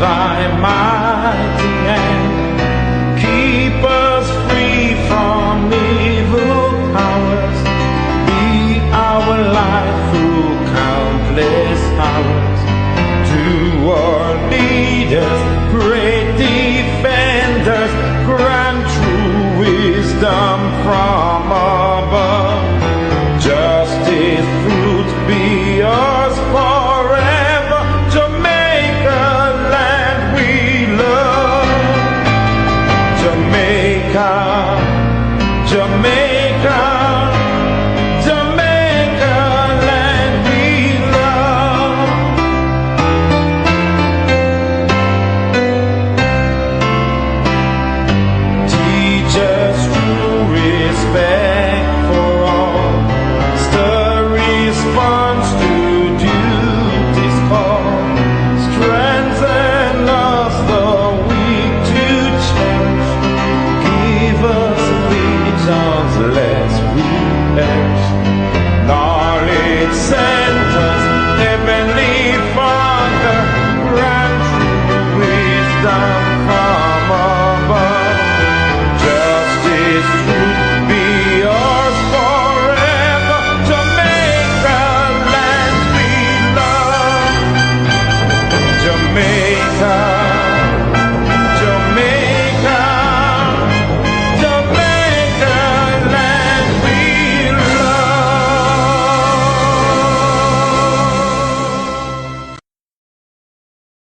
thy mighty hand. Keep us free from evil powers. Be our light through countless hours. To our leaders, great defenders, grant true wisdom from above. Justice, fruit be yours forever. Jamaica, land we love. Jamaica, Jamaica, Jamaica, land we love. Teach us true respect for all. Stir response to duty's call. Strengthen us the weak to cherish. Give us visions lest we perish. Knowledge centers, Heavenly Father, grant true wisdom from above. Justice, truth be yours forever. Jamaica, land we love. Jamaica.